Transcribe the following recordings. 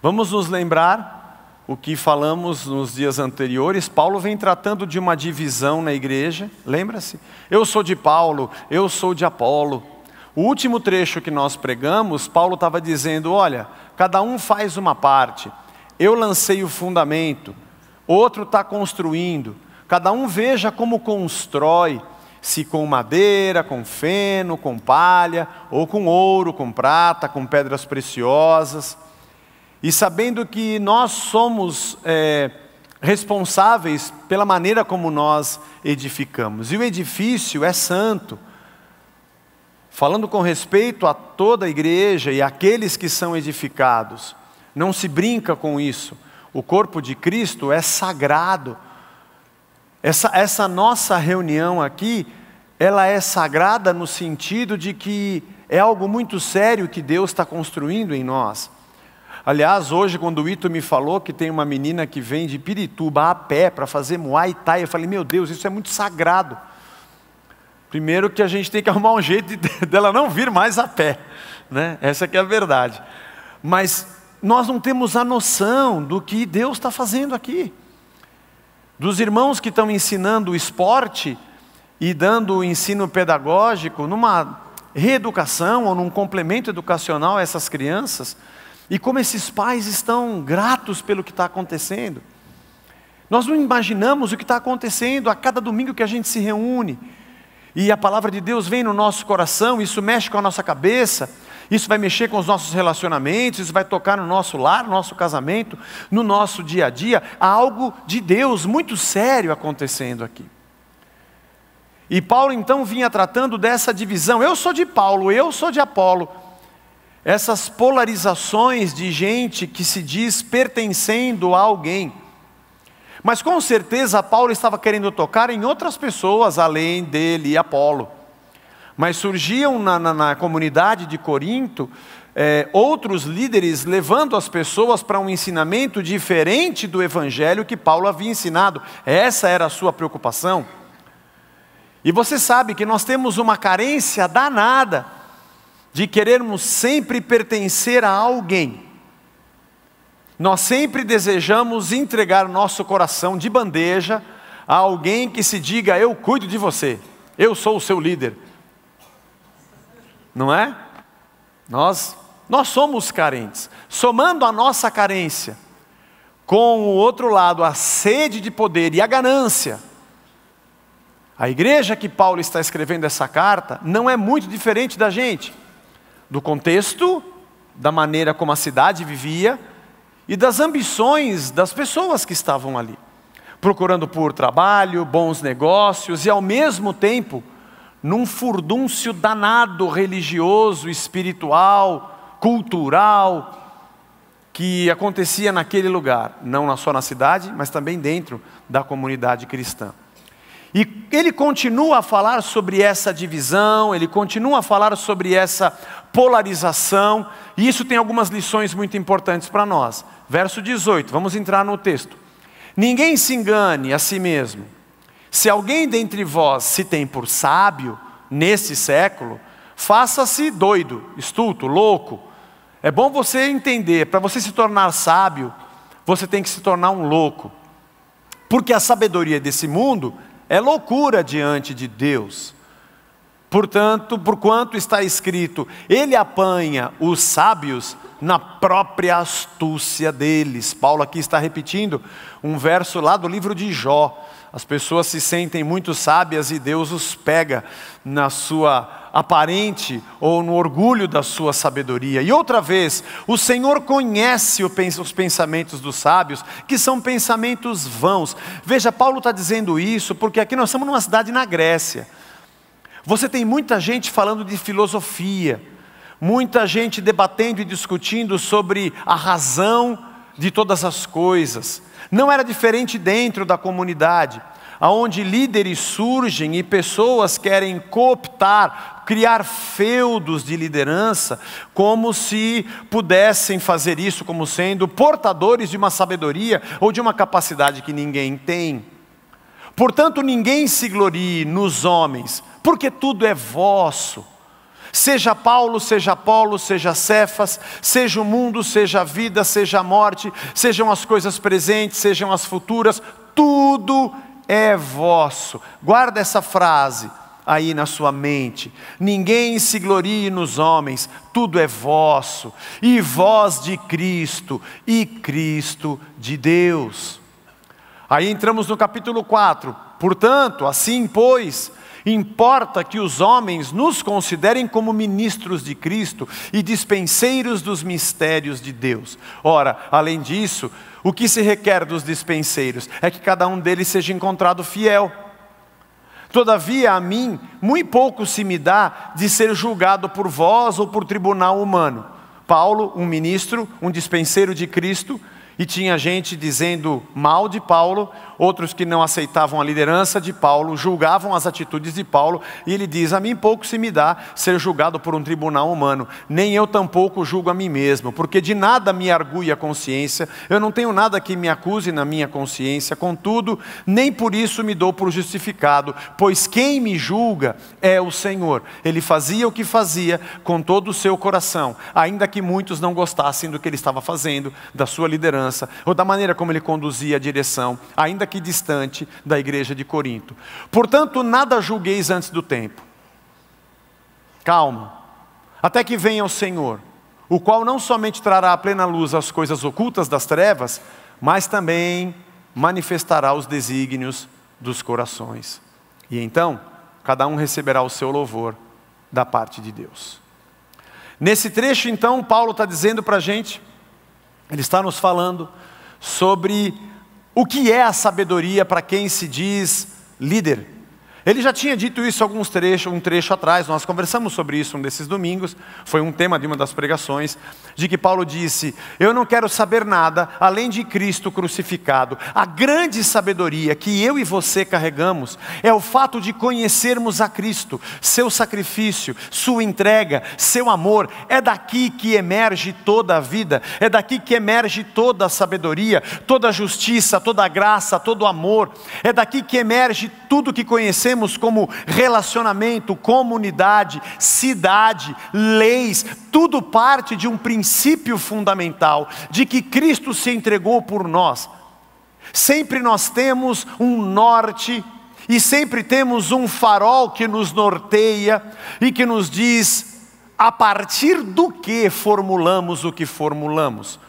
Vamos nos lembrar o que falamos nos dias anteriores. Paulo vem tratando de uma divisão na igreja, lembra-se? Eu sou de Paulo, eu sou de Apolo. O último trecho que nós pregamos, Paulo estava dizendo, olha, cada um faz uma parte. Eu lancei o fundamento, outro está construindo. Cada um veja como constrói, se com madeira, com feno, com palha, ou com ouro, com prata, com pedras preciosas. E sabendo que nós somos responsáveis pela maneira como nós edificamos. E o edifício é santo. Falando com respeito a toda a igreja e aqueles que são edificados. Não se brinca com isso. O corpo de Cristo é sagrado. Essa nossa reunião aqui, ela é sagrada no sentido de que é algo muito sério que Deus está construindo em nós. Aliás, hoje quando o Ito me falou que tem uma menina que vem de Pirituba a pé para fazer Muay Thai, eu falei, meu Deus, isso é muito sagrado. Primeiro que a gente tem que arrumar um jeito dela não vir mais a pé, né? Essa que é a verdade. Mas nós não temos a noção do que Deus está fazendo aqui. Dos irmãos que estão ensinando o esporte e dando o ensino pedagógico numa reeducação ou num complemento educacional a essas crianças. E como esses pais estão gratos pelo que está acontecendo. Nós não imaginamos o que está acontecendo a cada domingo que a gente se reúne. E a palavra de Deus vem no nosso coração, isso mexe com a nossa cabeça, isso vai mexer com os nossos relacionamentos, isso vai tocar no nosso lar, no nosso casamento, no nosso dia a dia. Há algo de Deus muito sério acontecendo aqui. E Paulo então vinha tratando dessa divisão, eu sou de Paulo, eu sou de Apolo. Essas polarizações de gente que se diz pertencendo a alguém. Mas com certeza Paulo estava querendo tocar em outras pessoas além dele e Apolo. Mas surgiam na comunidade de Corinto outros líderes levando as pessoas para um ensinamento diferente do evangelho que Paulo havia ensinado. Essa era a sua preocupação. E você sabe que nós temos uma carência danada de querermos sempre pertencer a alguém. Nós sempre desejamos entregar nosso coração de bandeja a alguém que se diga, eu cuido de você, eu sou o seu líder. Não é? Nós somos carentes. Somando a nossa carência com o outro lado, a sede de poder e a ganância, a igreja que Paulo está escrevendo essa carta não é muito diferente da gente. Do contexto, da maneira como a cidade vivia e das ambições das pessoas que estavam ali, procurando por trabalho, bons negócios e ao mesmo tempo, num furdúncio danado religioso, espiritual, cultural, que acontecia naquele lugar, não só na cidade, mas também dentro da comunidade cristã. E ele continua a falar sobre essa divisão, ele continua a falar sobre essa polarização, e isso tem algumas lições muito importantes para nós. Verso 18, vamos entrar no texto. Ninguém se engane a si mesmo. Se alguém dentre vós se tem por sábio, nesse século, faça-se doido, estulto, louco. É bom você entender, para você se tornar sábio, você tem que se tornar um louco. Porque a sabedoria desse mundo é loucura diante de Deus. Portanto, porquanto está escrito, ele apanha os sábios na própria astúcia deles. Paulo aqui está repetindo um verso lá do livro de Jó. As pessoas se sentem muito sábias e Deus os pega na sua aparente ou no orgulho da sua sabedoria. E outra vez, o Senhor conhece os pensamentos dos sábios, que são pensamentos vãos. Veja, Paulo está dizendo isso porque aqui nós estamos numa cidade na Grécia. Você tem muita gente falando de filosofia, muita gente debatendo e discutindo sobre a razão de todas as coisas. Não era diferente dentro da comunidade, onde líderes surgem e pessoas querem cooptar, criar feudos de liderança, como se pudessem fazer isso como sendo portadores de uma sabedoria ou de uma capacidade que ninguém tem. Portanto, ninguém se glorie nos homens, porque tudo é vosso. Seja Paulo, seja Apolo, seja Cefas, seja o mundo, seja a vida, seja a morte, sejam as coisas presentes, sejam as futuras, tudo é vosso. Guarda essa frase aí na sua mente. Ninguém se glorie nos homens, tudo é vosso, e vós de Cristo, e Cristo de Deus. Aí entramos no capítulo 4. Portanto, assim pois, importa que os homens nos considerem como ministros de Cristo e dispenseiros dos mistérios de Deus. Ora, além disso, o que se requer dos dispenseiros é que cada um deles seja encontrado fiel. Todavia a mim, muito pouco se me dá de ser julgado por vós ou por tribunal humano. Paulo, um ministro, um dispenseiro de Cristo, e tinha gente dizendo mal de Paulo, outros que não aceitavam a liderança de Paulo, julgavam as atitudes de Paulo, e ele diz: a mim pouco se me dá ser julgado por um tribunal humano, nem eu tampouco julgo a mim mesmo, porque de nada me argui a consciência, eu não tenho nada que me acuse na minha consciência, contudo, nem por isso me dou por justificado, pois quem me julga é o Senhor. Ele fazia o que fazia com todo o seu coração, ainda que muitos não gostassem do que ele estava fazendo, da sua liderança, ou da maneira como ele conduzia a direção, ainda que distante da igreja de Corinto. Portanto, nada julgueis antes do tempo. Calma, até que venha o Senhor, o qual não somente trará à plena luz as coisas ocultas das trevas, mas também manifestará os desígnios dos corações. E então, cada um receberá o seu louvor da parte de Deus. Nesse trecho, então, Paulo está dizendo para a gente, ele está nos falando sobre o que é a sabedoria para quem se diz líder. Ele já tinha dito isso um trecho atrás, nós conversamos sobre isso um desses domingos, foi um tema de uma das pregações, de que Paulo disse: eu não quero saber nada além de Cristo crucificado. A grande sabedoria que eu e você carregamos é o fato de conhecermos a Cristo, seu sacrifício, sua entrega, seu amor. É daqui que emerge toda a vida, é daqui que emerge toda a sabedoria, toda a justiça, toda a graça, todo o amor. É daqui que emerge tudo que conhecemos como relacionamento, comunidade, cidade, leis, tudo parte de um princípio fundamental, de que Cristo se entregou por nós. Sempre nós temos um norte, e sempre temos um farol que nos norteia, e que nos diz a partir do que formulamos o que formulamos.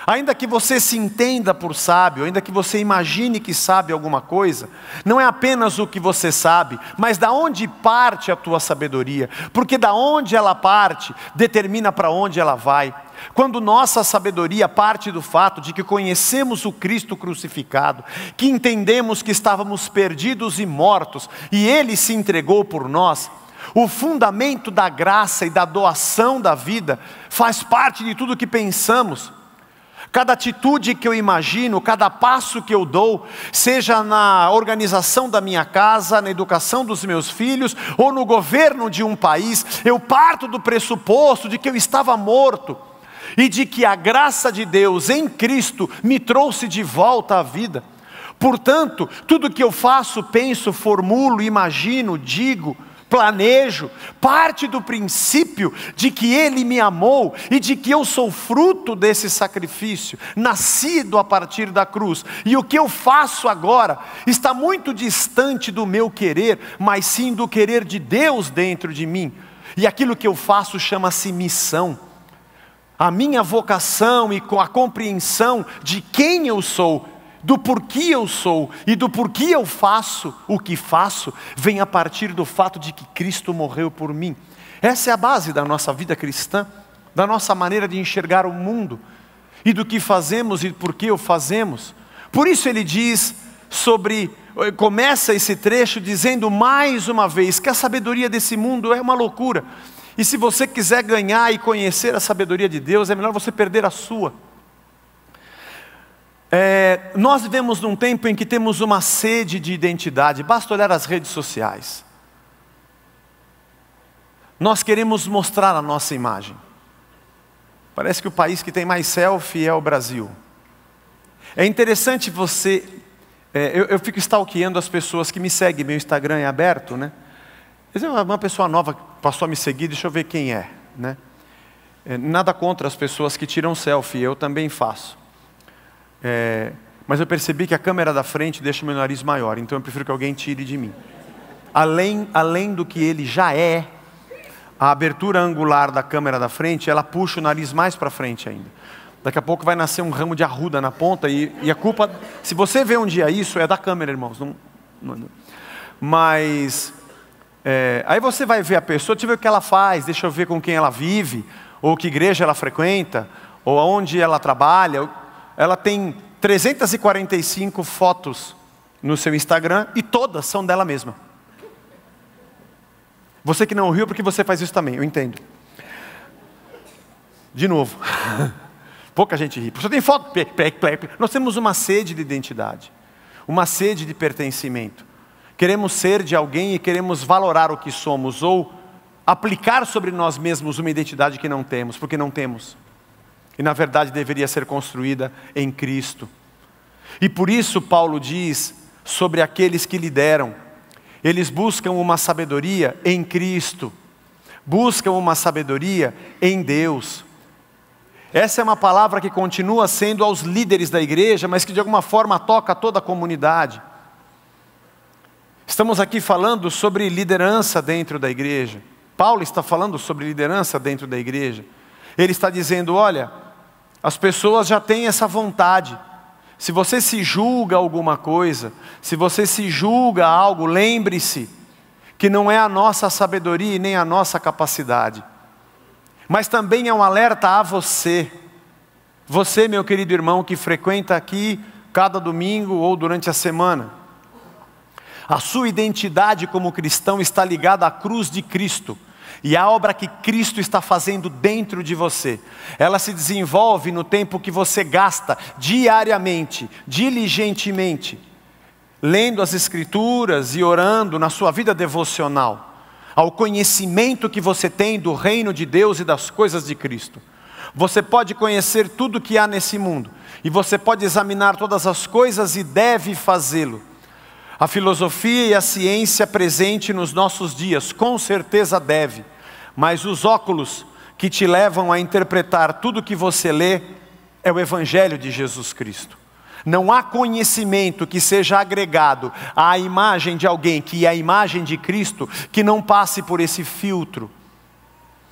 Ainda que você se entenda por sábio, ainda que você imagine que sabe alguma coisa, não é apenas o que você sabe, mas da onde parte a tua sabedoria, porque da onde ela parte, determina para onde ela vai. Quando nossa sabedoria parte do fato de que conhecemos o Cristo crucificado, que entendemos que estávamos perdidos e mortos, e Ele se entregou por nós, o fundamento da graça e da doação da vida faz parte de tudo que pensamos. Cada atitude que eu imagino, cada passo que eu dou, seja na organização da minha casa, na educação dos meus filhos, ou no governo de um país, eu parto do pressuposto de que eu estava morto, e de que a graça de Deus em Cristo me trouxe de volta à vida. Portanto, tudo que eu faço, penso, formulo, imagino, digo, planejo, parte do princípio de que Ele me amou e de que eu sou fruto desse sacrifício, nascido a partir da cruz. E o que eu faço agora está muito distante do meu querer, mas sim do querer de Deus dentro de mim. E aquilo que eu faço chama-se missão. A minha vocação e com a compreensão de quem eu sou, do porquê eu sou e do porquê eu faço o que faço, vem a partir do fato de que Cristo morreu por mim. Essa é a base da nossa vida cristã, da nossa maneira de enxergar o mundo, e do que fazemos e por que o fazemos. Por isso ele diz começa esse trecho dizendo mais uma vez que a sabedoria desse mundo é uma loucura. E se você quiser ganhar e conhecer a sabedoria de Deus, é melhor você perder a sua. Nós vivemos num tempo em que temos uma sede de identidade, basta olhar as redes sociais. Nós queremos mostrar a nossa imagem. Parece que o país que tem mais selfie é o Brasil. É interessante eu fico stalkeando as pessoas que me seguem, meu Instagram é aberto, né? Uma pessoa nova passou a me seguir, deixa eu ver quem é, né? Nada contra as pessoas que tiram selfie, eu também faço. Mas eu percebi que a câmera da frente deixa meu nariz maior, então eu prefiro que alguém tire de mim. Além do que ele já é, a abertura angular da câmera da frente, ela puxa o nariz mais para frente ainda. Daqui a pouco vai nascer um ramo de arruda na ponta e a culpa, se você vê um dia isso, é da câmera, irmãos. Mas, aí você vai ver a pessoa, deixa eu ver o que ela faz, deixa eu ver com quem ela vive, ou que igreja ela frequenta, ou aonde ela trabalha. Ela tem 345 fotos no seu Instagram e todas são dela mesma. Você que não riu porque você faz isso também, eu entendo. De novo. Pouca gente ri. Você tem foto? Nós temos uma sede de identidade. Uma sede de pertencimento. Queremos ser de alguém e queremos valorar o que somos. Ou aplicar sobre nós mesmos uma identidade que não temos. Porque não temos. E na verdade deveria ser construída em Cristo. E por isso Paulo diz sobre aqueles que lideram. Eles buscam uma sabedoria em Cristo. Buscam uma sabedoria em Deus. Essa é uma palavra que continua sendo aos líderes da igreja, mas que de alguma forma toca toda a comunidade. Estamos aqui falando sobre liderança dentro da igreja. Paulo está falando sobre liderança dentro da igreja. Ele está dizendo, olha, as pessoas já têm essa vontade. Se você se julga alguma coisa, se você se julga algo, lembre-se que não é a nossa sabedoria e nem a nossa capacidade. Mas também é um alerta a você. Você, meu querido irmão, que frequenta aqui cada domingo ou durante a semana. A sua identidade como cristão está ligada à cruz de Cristo. E a obra que Cristo está fazendo dentro de você, ela se desenvolve no tempo que você gasta diariamente, diligentemente, lendo as Escrituras e orando na sua vida devocional, ao conhecimento que você tem do reino de Deus e das coisas de Cristo. Você pode conhecer tudo que há nesse mundo, e você pode examinar todas as coisas e deve fazê-lo. A filosofia e a ciência presente nos nossos dias, com certeza deve, mas os óculos que te levam a interpretar tudo que você lê, é o Evangelho de Jesus Cristo. Não há conhecimento que seja agregado à imagem de alguém, que é a imagem de Cristo, que não passe por esse filtro.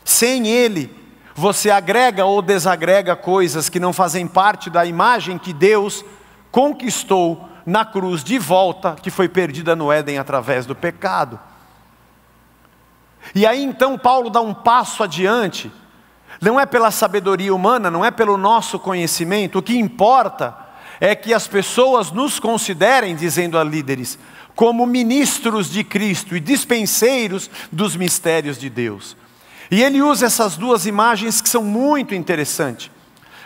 Sem ele, você agrega ou desagrega coisas que não fazem parte da imagem que Deus conquistou na cruz de volta, que foi perdida no Éden através do pecado. E aí então Paulo dá um passo adiante. Não é pela sabedoria humana, não é pelo nosso conhecimento. O que importa é que as pessoas nos considerem, dizendo a líderes, como ministros de Cristo e dispenseiros dos mistérios de Deus. E ele usa essas duas imagens que são muito interessantes.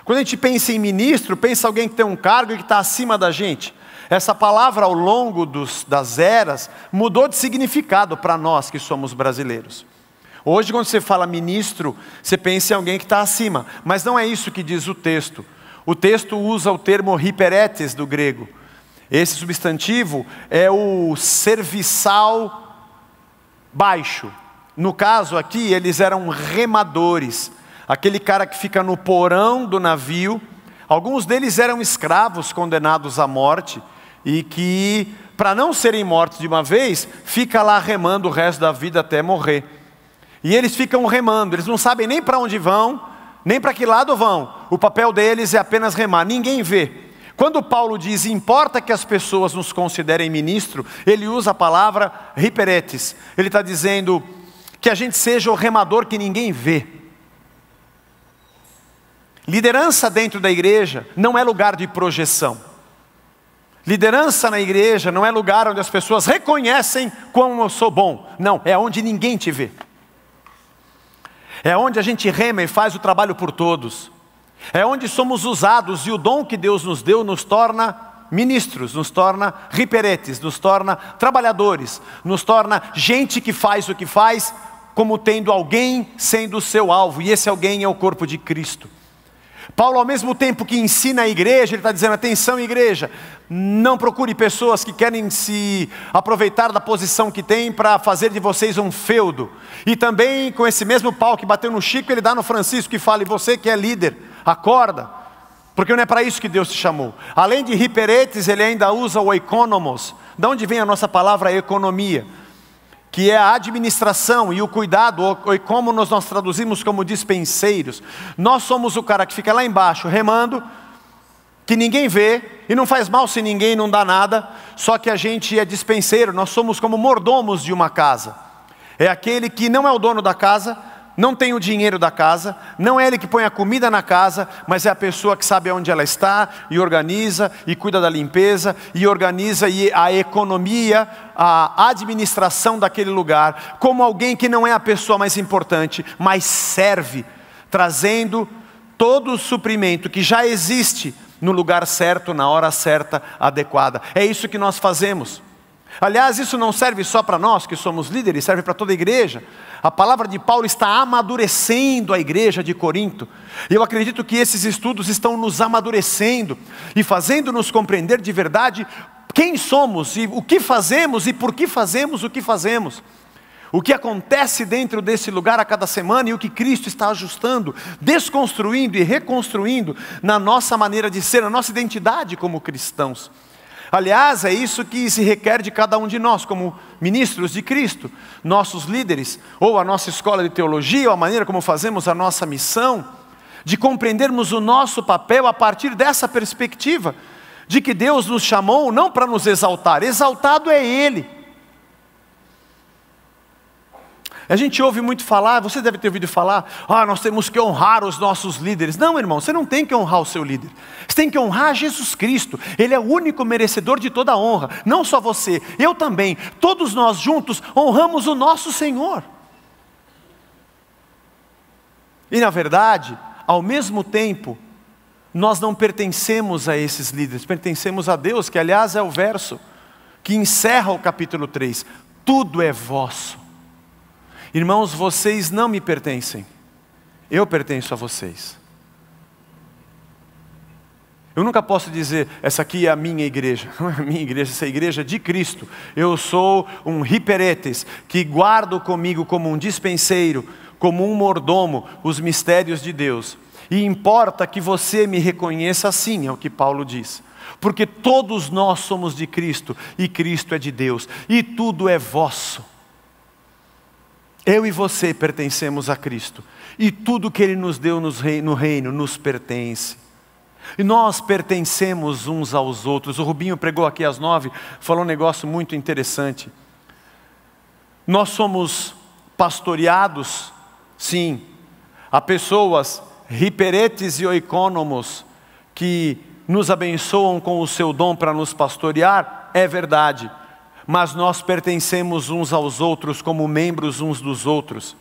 Quando a gente pensa em ministro, pensa alguém que tem um cargo e que está acima da gente. Essa palavra ao longo das eras mudou de significado para nós que somos brasileiros. Hoje quando você fala ministro, você pensa em alguém que está acima. Mas não é isso que diz o texto. O texto usa o termo hiperetes do grego. Esse substantivo é o serviçal baixo. No caso aqui, eles eram remadores. Aquele cara que fica no porão do navio. Alguns deles eram escravos condenados à morte. E que, para não serem mortos de uma vez, fica lá remando o resto da vida até morrer. E eles ficam remando, eles não sabem nem para onde vão, nem para que lado vão. O papel deles é apenas remar, ninguém vê. Quando Paulo diz, importa que as pessoas nos considerem ministro, ele usa a palavra hiperetes. Ele está dizendo que a gente seja o remador que ninguém vê. Liderança dentro da igreja não é lugar de projeção. Liderança na igreja não é lugar onde as pessoas reconhecem como eu sou bom. Não, é onde ninguém te vê. É onde a gente rema e faz o trabalho por todos. É onde somos usados e o dom que Deus nos deu nos torna ministros, nos torna hiperetes, nos torna trabalhadores, nos torna gente que faz o que faz, como tendo alguém sendo o seu alvo. E esse alguém é o corpo de Cristo. Paulo, ao mesmo tempo que ensina a igreja, ele está dizendo: atenção, igreja, não procure pessoas que querem se aproveitar da posição que tem para fazer de vocês um feudo. E também com esse mesmo pau que bateu no Chico, ele dá no Francisco e fala: e você que é líder, acorda, porque não é para isso que Deus te chamou. Além de hiperetes, ele ainda usa o oikonomos. De onde vem a nossa palavra economia? Que é a administração e o cuidado, ou como nós traduzimos como dispenseiros. Nós somos o cara que fica lá embaixo remando, que ninguém vê, e não faz mal se ninguém não dá nada, só que a gente é dispenseiro, nós somos como mordomos de uma casa. É aquele que não é o dono da casa, não tem o dinheiro da casa, não é ele que põe a comida na casa, mas é a pessoa que sabe onde ela está, e organiza, e cuida da limpeza, e organiza a economia, a administração daquele lugar, como alguém que não é a pessoa mais importante, mas serve, trazendo todo o suprimento que já existe no lugar certo, na hora certa, adequada. É isso que nós fazemos. Aliás, isso não serve só para nós que somos líderes, serve para toda a igreja. A palavra de Paulo está amadurecendo a igreja de Corinto. E eu acredito que esses estudos estão nos amadurecendo e fazendo-nos compreender de verdade quem somos e o que fazemos e por que fazemos o que fazemos. O que acontece dentro desse lugar a cada semana e o que Cristo está ajustando, desconstruindo e reconstruindo na nossa maneira de ser, na nossa identidade como cristãos. Aliás, é isso que se requer de cada um de nós, como ministros de Cristo, nossos líderes, ou a nossa escola de teologia, ou a maneira como fazemos a nossa missão, de compreendermos o nosso papel a partir dessa perspectiva, de que Deus nos chamou não para nos exaltar, exaltado é Ele. A gente ouve muito falar, você deve ter ouvido falar: nós temos que honrar os nossos líderes. Não, irmão, você não tem que honrar o seu líder. Você tem que honrar Jesus Cristo. Ele é o único merecedor de toda a honra. Não só você, eu também. Todos nós juntos honramos o nosso Senhor. E na verdade, ao mesmo tempo, nós não pertencemos a esses líderes. Pertencemos a Deus, que aliás é o verso que encerra o capítulo 3. Tudo é vosso. Irmãos, vocês não me pertencem, eu pertenço a vocês. Eu nunca posso dizer: essa aqui é a minha igreja. Não é a minha igreja, essa é a igreja de Cristo. Eu sou um hiperetes, que guardo comigo como um dispenseiro, como um mordomo, os mistérios de Deus. E importa que você me reconheça assim, é o que Paulo diz. Porque todos nós somos de Cristo, e Cristo é de Deus, e tudo é vosso. Eu e você pertencemos a Cristo, e tudo que Ele nos deu no reino nos pertence. E nós pertencemos uns aos outros. O Rubinho pregou aqui às 9, falou um negócio muito interessante. Nós somos pastoreados, sim, a pessoas hiperetes e oikonomos, que nos abençoam com o seu dom para nos pastorear, é verdade. Mas nós pertencemos uns aos outros como membros uns dos outros.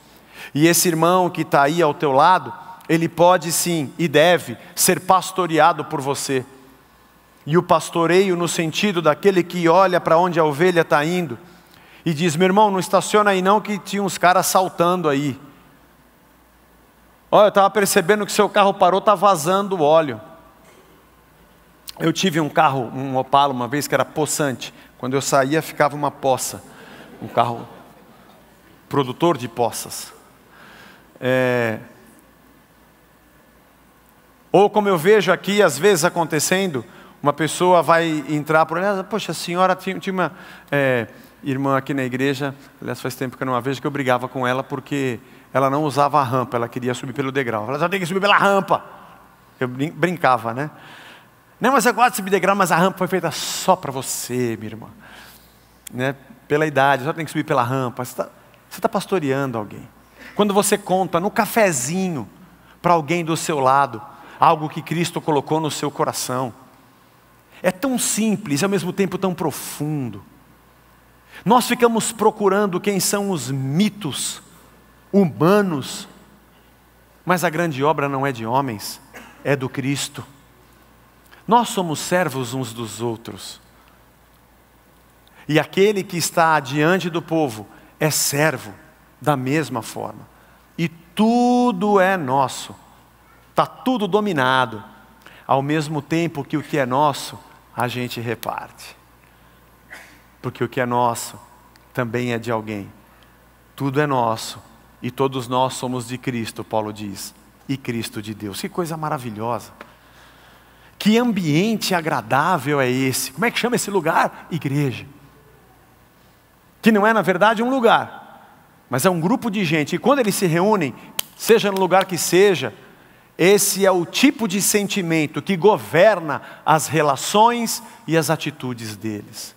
E esse irmão que está aí ao teu lado, ele pode sim e deve ser pastoreado por você. E o pastoreio no sentido daquele que olha para onde a ovelha está indo e diz: meu irmão, não estaciona aí não, que tinha uns caras saltando aí. Olha, eu estava percebendo que seu carro parou, está vazando óleo. Eu tive um carro, um Opala uma vez que era poçante. Quando eu saía ficava uma poça, um carro produtor de poças. Ou como eu vejo aqui às vezes acontecendo, uma pessoa vai entrar por ali: poxa, a senhora tinha uma irmã aqui na igreja, aliás faz tempo que eu não a vejo, que eu brigava com ela porque ela não usava a rampa, ela queria subir pelo degrau. Ela só tem que subir pela rampa. Eu brincava, né? Não, mas eu gosto de subir degrau, mas a rampa foi feita só para você, minha irmã. Né? Pela idade, só tem que subir pela rampa. Você está pastoreando alguém. Quando você conta no cafezinho para alguém do seu lado, algo que Cristo colocou no seu coração. É tão simples e ao mesmo tempo tão profundo. Nós ficamos procurando quem são os mitos humanos, mas a grande obra não é de homens, é do Cristo. Nós somos servos uns dos outros. E aquele que está diante do povo é servo da mesma forma. E tudo é nosso. está tudo dominado, ao mesmo tempo que o que é nosso, a gente reparte. Porque o que é nosso também é de alguém. Tudo é nosso e todos nós somos de Cristo, Paulo diz, e Cristo de Deus. Que coisa maravilhosa. Que ambiente agradável é esse? Como é que chama esse lugar? Igreja. Que não é, na verdade, um lugar, mas é um grupo de gente. E quando eles se reúnem, seja no lugar que seja, esse é o tipo de sentimento que governa as relações e as atitudes deles.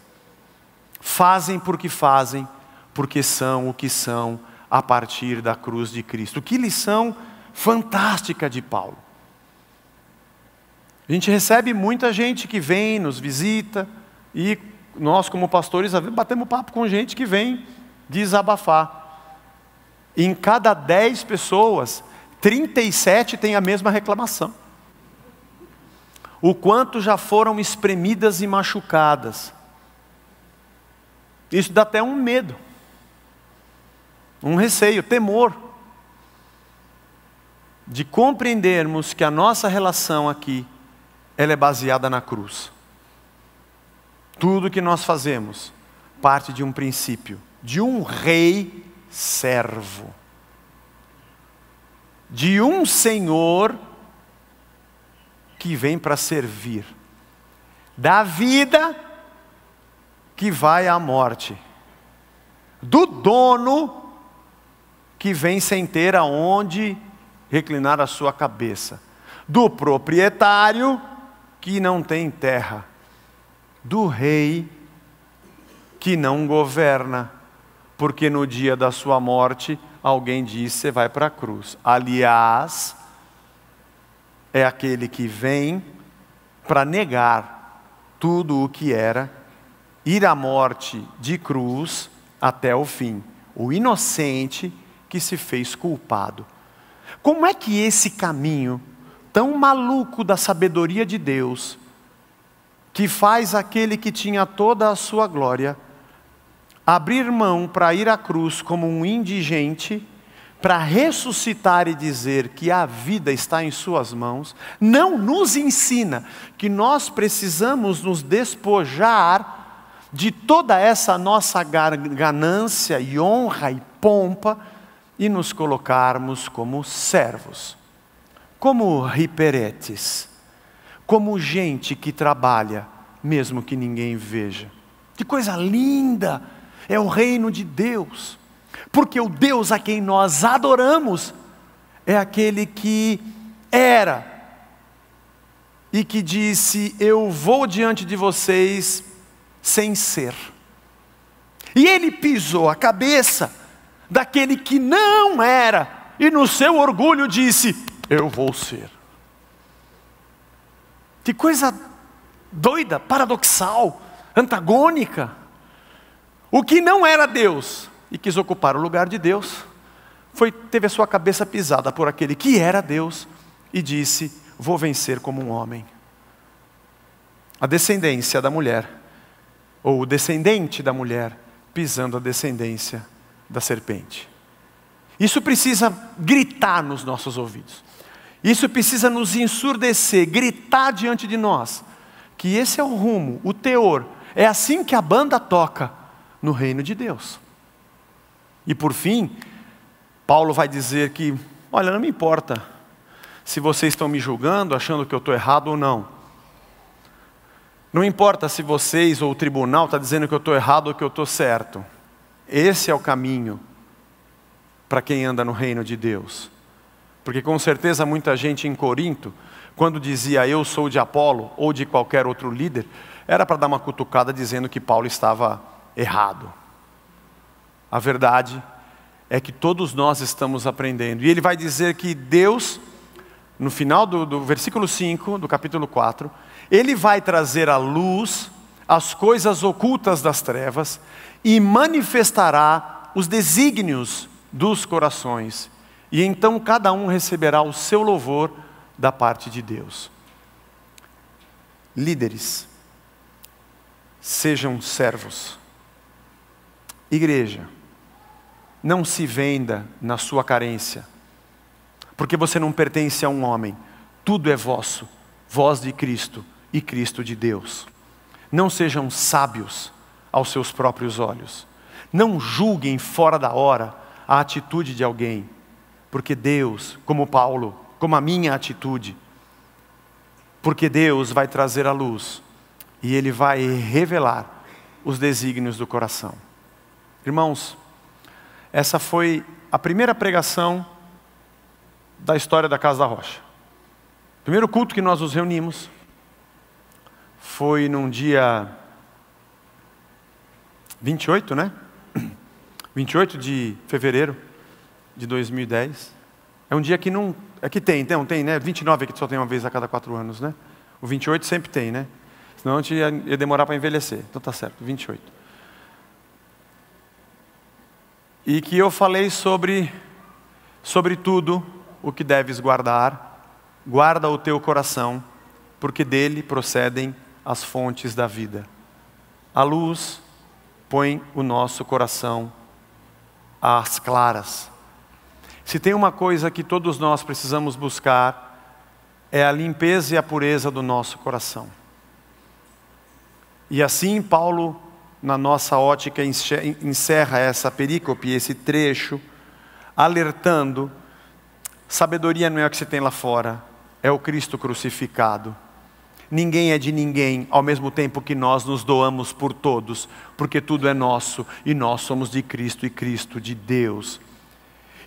Fazem porque são o que são a partir da cruz de Cristo. Que lição fantástica de Paulo. A gente recebe muita gente que vem, nos visita, e nós como pastores batemos papo com gente que vem desabafar. E em cada 10 pessoas, 37 têm a mesma reclamação. O quanto já foram espremidas e machucadas. Isso dá até um medo, um receio, temor, de compreendermos que a nossa relação aqui, ela é baseada na cruz. Tudo que nós fazemos parte de um princípio, de um rei servo, de um Senhor que vem para servir, da vida que vai à morte, do dono que vem sem ter aonde reclinar a sua cabeça, do proprietário que não tem terra, do rei que não governa, porque no dia da sua morte alguém diz: você vai para a cruz. Aliás, é aquele que vem para negar tudo o que era, ir à morte de cruz até o fim. O inocente que se fez culpado. Como é que esse caminho tão maluco da sabedoria de Deus, que faz aquele que tinha toda a sua glória, abrir mão para ir à cruz como um indigente, para ressuscitar e dizer que a vida está em suas mãos, não nos ensina que nós precisamos nos despojar de toda essa nossa ganância e honra e pompa e nos colocarmos como servos, como riperetes, como gente que trabalha mesmo que ninguém veja. Que coisa linda é o reino de Deus, porque o Deus a quem nós adoramos é aquele que era e que disse: eu vou diante de vocês sem ser. E ele pisou a cabeça daquele que não era, e no seu orgulho disse: eu vou ser. Que coisa doida, paradoxal, antagônica. O que não era Deus e quis ocupar o lugar de Deus, teve a sua cabeça pisada por aquele que era Deus e disse: vou vencer como um homem. A descendência da mulher, ou o descendente da mulher, pisando a descendência da serpente. Isso precisa gritar nos nossos ouvidos. Isso precisa nos ensurdecer, gritar diante de nós, que esse é o rumo, o teor. É assim que a banda toca no reino de Deus. E por fim, Paulo vai dizer que: olha, não me importa se vocês estão me julgando, achando que eu estou errado ou não. Não importa se vocês ou o tribunal está dizendo que eu estou errado ou que eu estou certo. Esse é o caminho para quem anda no reino de Deus. Porque com certeza muita gente em Corinto, quando dizia eu sou de Apolo ou de qualquer outro líder, era para dar uma cutucada dizendo que Paulo estava errado. A verdade é que todos nós estamos aprendendo. E ele vai dizer que Deus, no final do versículo 5, do capítulo 4, Ele vai trazer à luz as coisas ocultas das trevas e manifestará os desígnios dos corações. E então cada um receberá o seu louvor da parte de Deus. Líderes, sejam servos. Igreja, não se venda na sua carência. porque você não pertence a um homem, tudo é vosso, vós de Cristo e Cristo de Deus. Não sejam sábios aos seus próprios olhos, não julguem fora da hora a atitude de alguém, porque Deus, como Paulo, como a minha atitude, porque Deus vai trazer à luz e Ele vai revelar os desígnios do coração. Irmãos, essa foi a primeira pregação da história da Casa da Rocha. O primeiro culto que nós nos reunimos foi num dia 28, né? 28 de fevereiro de 2010. É um dia que não... Aqui tem, né? 29 aqui só tem uma vez a cada 4 anos, né? O 28 sempre tem, né? Senão a gente ia demorar para envelhecer. Então tá certo, 28. E que eu falei sobre tudo o que deves guardar. Guarda o teu coração, porque dele procedem as fontes da vida. A luz põe o nosso coração às claras. Se tem uma coisa que todos nós precisamos buscar, é a limpeza e a pureza do nosso coração. E assim Paulo, na nossa ótica, encerra essa perícope, esse trecho, alertando: sabedoria não é o que se tem lá fora, é o Cristo crucificado. Ninguém é de ninguém, ao mesmo tempo que nós nos doamos por todos, porque tudo é nosso, e nós somos de Cristo, e Cristo de Deus.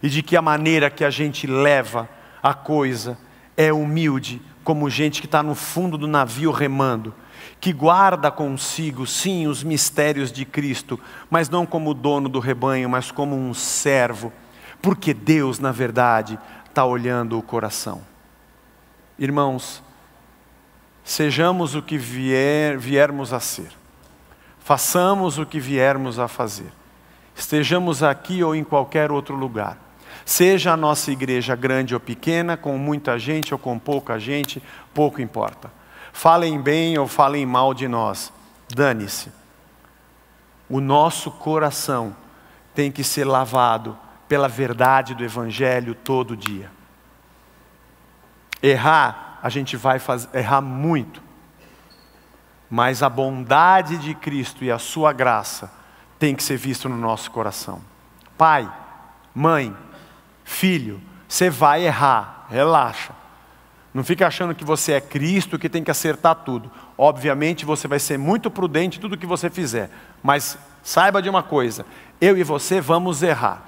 E de que a maneira que a gente leva a coisa é humilde, como gente que está no fundo do navio remando, que guarda consigo, sim, os mistérios de Cristo, mas não como dono do rebanho, mas como um servo, porque Deus, na verdade, está olhando o coração. Irmãos, sejamos o que viermos a ser, façamos o que viermos a fazer, estejamos aqui ou em qualquer outro lugar, seja a nossa igreja grande ou pequena, com muita gente ou com pouca gente, pouco importa. Falem bem ou falem mal de nós, dane-se. O nosso coração tem que ser lavado pela verdade do Evangelho todo dia. Errar, a gente vai errar muito, mas a bondade de Cristo e a sua graça tem que ser visto no nosso coração. Pai, mãe, filho, você vai errar, relaxa. Não fica achando que você é Cristo, que tem que acertar tudo. Obviamente você vai ser muito prudente em tudo que você fizer, mas saiba de uma coisa: eu e você vamos errar.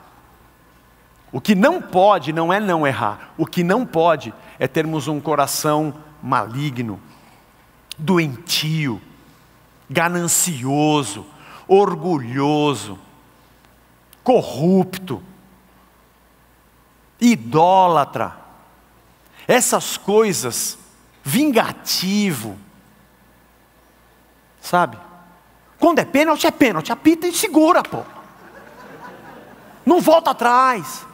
O que não pode não é não errar, o que não pode é termos um coração maligno, doentio, ganancioso, orgulhoso, corrupto, idólatra, essas coisas, vingativo, sabe? Quando é pênalti, apita e segura, pô. Não volta atrás.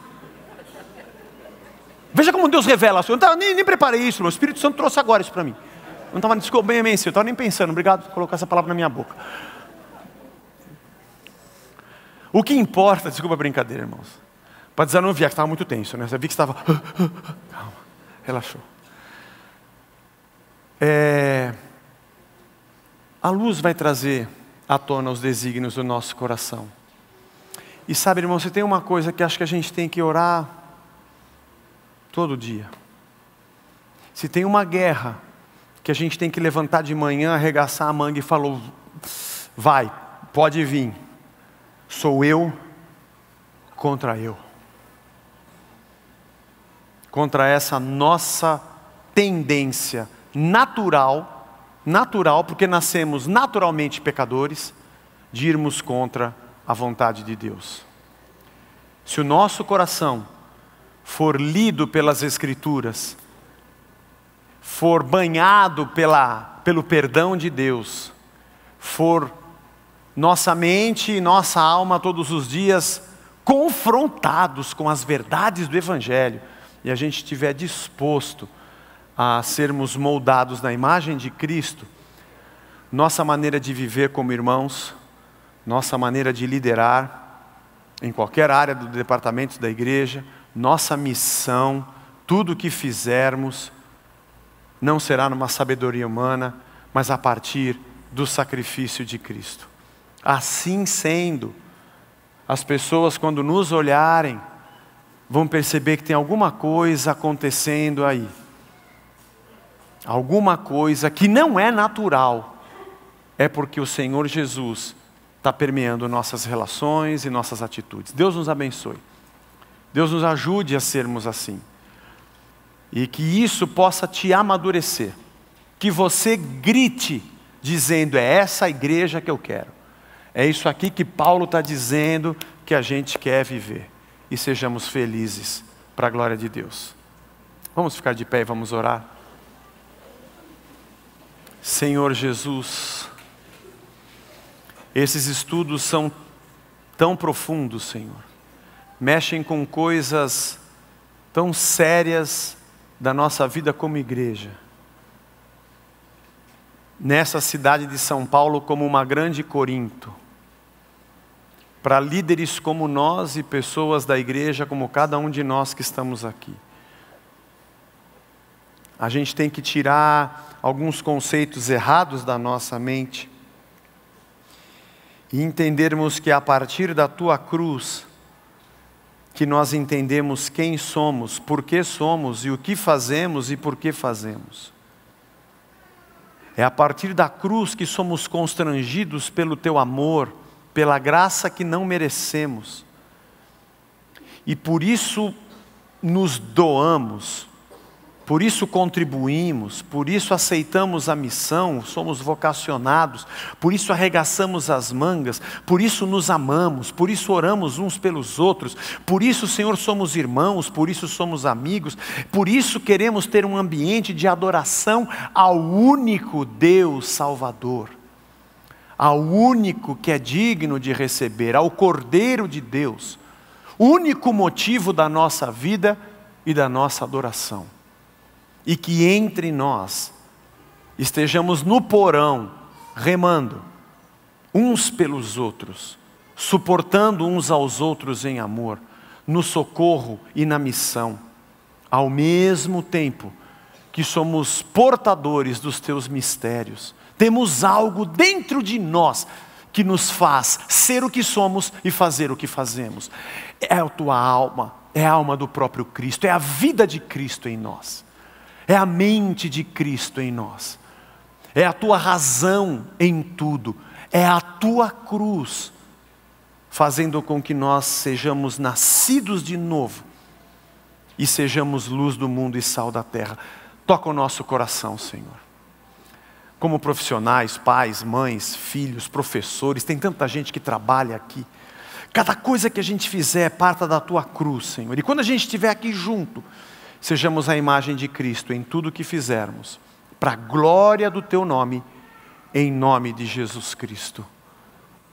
Veja como Deus revela. Eu nem preparei isso, o Espírito Santo trouxe agora isso para mim. Eu não estava, desculpa, bem, eu estava nem pensando, obrigado por colocar essa palavra na minha boca. O que importa, desculpa a brincadeira, irmãos, para desanuviar, que estava muito tenso, né? Você viu que estava... Calma, relaxou. A luz vai trazer à tona os desígnios do nosso coração. E sabe, irmão, você tem uma coisa que acho que a gente tem que orar todo dia. Se tem uma guerra que a gente tem que levantar de manhã, arregaçar a manga e falar: vai, pode vir. Sou eu contra eu. Contra essa nossa tendência natural, porque nascemos naturalmente pecadores, de irmos contra a vontade de Deus. Se o nosso coração for lido pelas Escrituras, for banhado pelo perdão de Deus, for nossa mente e nossa alma todos os dias confrontados com as verdades do Evangelho, e a gente estiver disposto a sermos moldados na imagem de Cristo, nossa maneira de viver como irmãos, nossa maneira de liderar em qualquer área do departamento da igreja, nossa missão, tudo o que fizermos não será numa sabedoria humana, mas a partir do sacrifício de Cristo. Assim sendo, as pessoas, quando nos olharem, vão perceber que tem alguma coisa acontecendo aí. Alguma coisa que não é natural. É porque o Senhor Jesus está permeando nossas relações e nossas atitudes. Deus nos abençoe. Deus nos ajude a sermos assim. E que isso possa te amadurecer. Que você grite dizendo, é essa a igreja que eu quero. É isso aqui que Paulo está dizendo que a gente quer viver. E sejamos felizes para a glória de Deus. Vamos ficar de pé e vamos orar. Senhor Jesus, esses estudos são tão profundos, Senhor. Mexem com coisas tão sérias da nossa vida como igreja. Nessa cidade de São Paulo, como uma grande Corinto, para líderes como nós e pessoas da igreja como cada um de nós que estamos aqui. A gente tem que tirar alguns conceitos errados da nossa mente e entendermos que a partir da tua cruz que nós entendemos quem somos, por que somos e o que fazemos e por que fazemos. É a partir da cruz que somos constrangidos pelo teu amor, pela graça que não merecemos. E por isso nos doamos, por isso contribuímos, por isso aceitamos a missão, somos vocacionados, por isso arregaçamos as mangas, por isso nos amamos, por isso oramos uns pelos outros, por isso, Senhor, somos irmãos, por isso somos amigos, por isso queremos ter um ambiente de adoração ao único Deus Salvador, ao único que é digno de receber, ao Cordeiro de Deus, único motivo da nossa vida e da nossa adoração. E que entre nós estejamos no porão, remando, uns pelos outros, suportando uns aos outros em amor, no socorro e na missão, ao mesmo tempo que somos portadores dos teus mistérios. Temos algo dentro de nós que nos faz ser o que somos e fazer o que fazemos. É a tua alma, é a alma do próprio Cristo, é a vida de Cristo em nós. É a mente de Cristo em nós. É a tua razão em tudo. É a tua cruz, fazendo com que nós sejamos nascidos de novo e sejamos luz do mundo e sal da terra. Toca o nosso coração, Senhor. Como profissionais, pais, mães, filhos, professores, tem tanta gente que trabalha aqui. Cada coisa que a gente fizer parta da tua cruz, Senhor. E quando a gente estiver aqui junto, sejamos a imagem de Cristo em tudo o que fizermos, para a glória do teu nome, em nome de Jesus Cristo.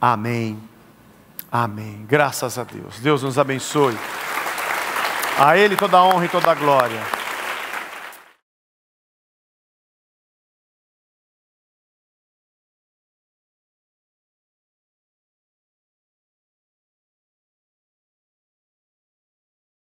Amém. Amém. Graças a Deus. Deus nos abençoe. A Ele toda a honra e toda a glória.